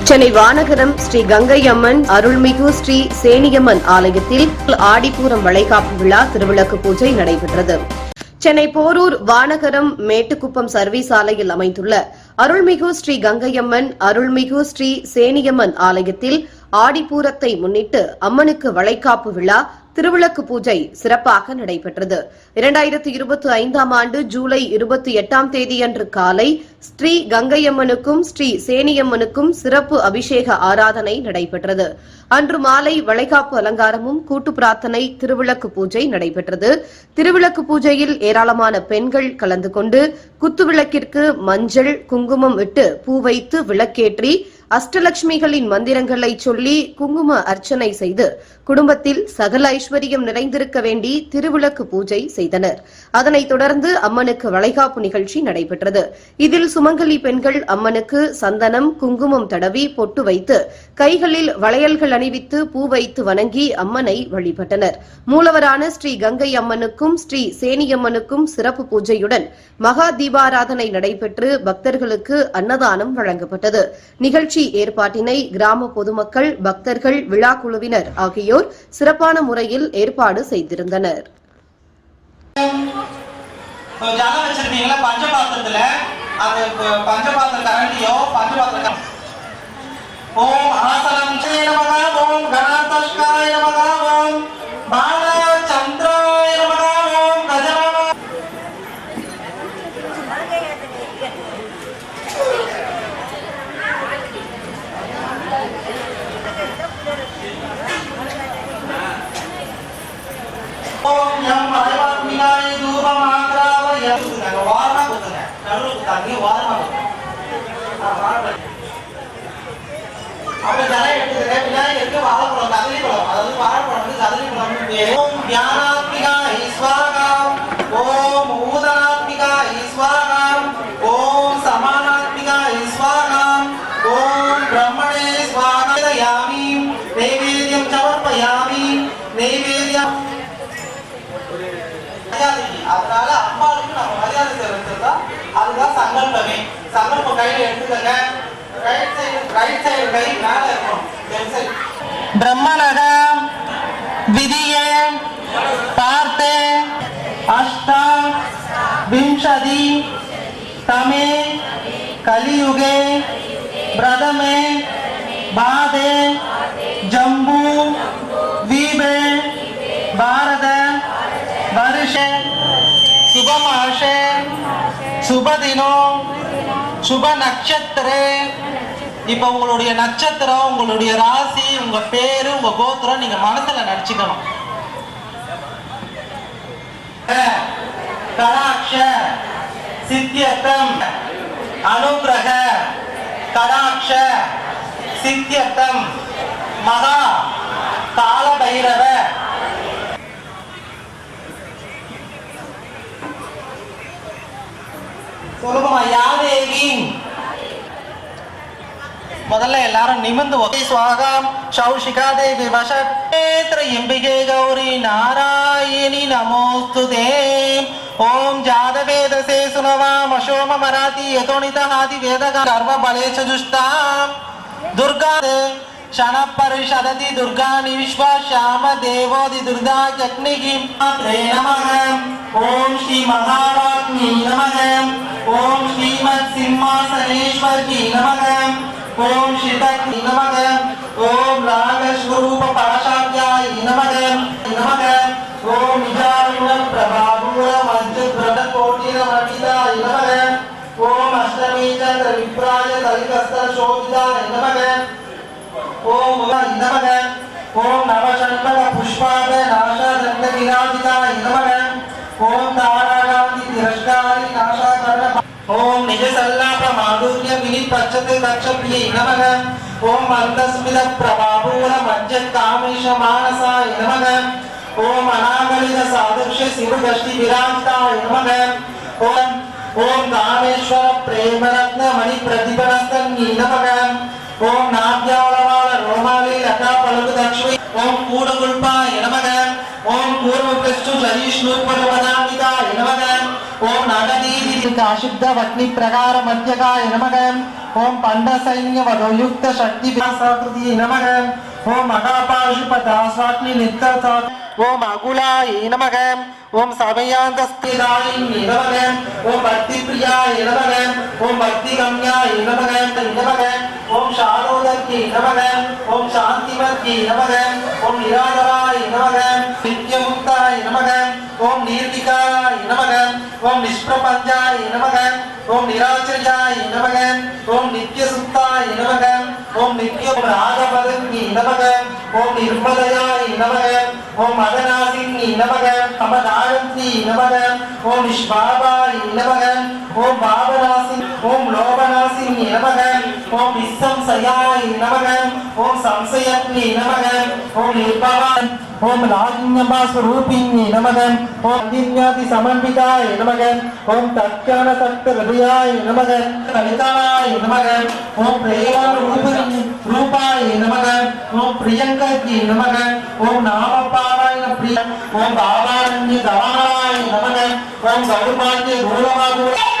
சென்னை வானகரம் ஸ்ரீ கங்கை அம்மன் அருள்மிகு ஸ்ரீ சேனியம்மன் ஆலயத்தில் ஆடிப்பூரம் வளைகாப்பு விழா திருவிளக்கு பூஜை நடைபெற்றது. சென்னை போரூர் வானகரம் மேட்டுக்குப்பம் சர்வீஸ் சாலையில் அமைந்துள்ள அருள்மிகு ஸ்ரீ கங்கையம்மன் அருள்மிகு ஸ்ரீ சேனியம்மன் ஆலயத்தில் ஆடிப்பூரத்தை முன்னிட்டு அம்மனுக்கு வளைகாப்பு விழா திருவிளக்கு பூஜை சிறப்பாக நடைபெற்றது. 2025ஆம் ஆண்டு ஜூலை 28ஆம் தேதியன்று காலை ஸ்ரீ கங்கையம்மனுக்கும் ஸ்ரீ சேனியம்மனுக்கும் சிறப்பு அபிஷேக ஆராதனை நடைபெற்றது. அன்று மாலை வளைகாப்பு அலங்காரமும் கூட்டு பிரார்த்தனை திருவிளக்கு பூஜை நடைபெற்றது. திருவிளக்கு பூஜையில் ஏராளமான பெண்கள் கலந்து கொண்டு குத்துவிளக்கிற்கு மஞ்சள் குங்குமம் இட்டு பூ வைத்து விளக்கேற்றி அஷ்டலட்சுமிகளின் மந்திரங்களை சொல்லி குங்கும அர்ச்சனை செய்து குடும்பத்தில் சகல ஐஸ்வர்யம் நிறைந்திருக்க வேண்டி திருவிளக்கு பூஜை செய்தனர். அதனைத் தொடர்ந்து அம்மனுக்கு வளைகாப்பு நிகழ்ச்சி நடைபெற்றது. இதில் சுமங்கலி பெண்கள் அம்மனுக்கு சந்தனம் குங்குமம் தடவி பொட்டு வைத்து கைகளில் வளையல்கள் அணிவித்து பூ வைத்து வணங்கி அம்மனை வழிபட்டனர். மூலவரான ஸ்ரீ கங்கை அம்மனுக்கும் ஸ்ரீ சேனியம்மனுக்கும் சிறப்பு பூஜையுடன் மகா தீபாராதனை நடைபெற்று பக்தர்களுக்கு அன்னதானம் வழங்கப்பட்டது. நிகழ்ச்சி ஏற்பாட்டினை கிராம பொதுமக்கள் பக்தர்கள் விழா குழுவினர் ஆகியோர் சிறப்பான முறையில் ஏற்பாடு செய்திருந்தனர். அதனால அம்பாளுக்கு நம்ம மரியாதை செலுத்துறதா அதுதான் சங்கல்பமே. சங்கல்பம் கையில எடுத்துக்கங்க. ரைட் சைடு கை மேல இருக்கும். பிரம்மணக விதியே பார்த்த அஷ்டா விம்சதி தமே கலியுகே பிரதமே பாதே ஜம்பு வீபே பாரத வருஷ சுபமாஷ சுபதினோ சுப நட்சத்திரே. இப்ப உங்களுடைய நட்சத்திரம் உங்களுடைய ராசி உங்க பேரு உங்க கோத்திரம் நீங்க மனசுல நினைச்சுக்கணும். கடாட்ச சித்தியர்த்தம் அனுகிரக கடாட்ச சித்தியர்த்தம் மகா கால பைரவ சொல்லுமா யாதேவி. முதல்ல எல்லாரும் நிமிர்ந்து ஸ்வாகம் சௌஷிகா தேவி வசேத்ர இம்பிகே கௌரி நாராயணி நமோஸ்துதே. ஓம் ஜாதவேதசே சுனவாம் அசோம மராதி யதோனித ஆதி வேதக கர்ம பலேச்ச ஜுஷ்டாம் துர்கா क्षण परिषदति दुर्गानि विश्वा श्याम देवोदि दुर्गा जग्निगिं नमः. ओम श्री महाराज्ञी नमः. ओम श्रीमत् सिंहासनेश्वरी नमः. ओम श्रीतज्ञ नमः. ओम राग स्वरूप पाशाध्याय नमः नमः. ओम निजारुण प्रभावूर मंच व्रत कोटिर मणिदाय नमः. ओम अष्टमी चंद्र विप्राय कलिकस्तर शोभिताय नमः. ओम नमः. ओम नवशंकर पुष्पाद नाशादंड विराजिताय नमः. ओम ताराकांति तिरस्कारी नाशाकर्ण. ओम निज सल्लाप माधुर्य विनीत पक्षते दक्षप्रिय नमः. ओम मंदस्मित प्रभापूर मज्जत कामेश मानसाय नमः. ओम अनागलित सादृश्य शिव दृष्टि विराजिताय नमः. ओम ओम कामेश्वर प्रेम रत्न मणि प्रतिपनस्तन्नी नमः. ओम नाभ्यावलवाल रोमाली लता पलक दक्षिण. ओम कूड़गुल्पाय नमः. ओम पूर्व पृष्ठ सहिष्णु पदवदामिताय नमः. ओम नागदीति कालिक अशुद्ध वग्नि प्रकार मध्यकाय नमः ओम पंड सैन्य वधोयुक्त शक्ति विकासाकृति नमः ओम अगापाशुपदास्वाग्नि नित्य ओम अकुलाय नमः ओम समयांतस्थिराय नमः ओम भक्तिप्रियाय नमः ओम भक्तिगम्याय नमः ओम शारोदर्ये नमः ओम शांतिमर्ये नमः ओम निराधराय नमः नित्यमुक्ताय नमः ओम निर्विकाराय नमः ओम निष्प्रपंचाय नमः ओम निराचर्याय नमः ओम नित्यसुप्ताय नमः ओम नित्य रागपदन्ये नमः ओम निर्मलयाय नमः ओम मदनासिन्ये नमः समदायन्ती नमः ओम निष्पापाय नमः ओम भावनासिन् ओम लोभनासिन्ये नमः ओम विसंशयाय नमः ओम संशयत्ये नमः ओम निर्भवाय ओम लागिन्यमा स्वरूपिण्ये नमः ओम दिव्यादि समन्विताय नमः ओम तत्काल तत्त हृदयाय नमः कलिताय नमः ओम प्रेमारूपिणी रूपाय नमः ओम प्रियंकये नमः ओम नामपारायण प्रिय ओम भावारण्य गवाय नमः ओम गौरवान्य दूरवादूर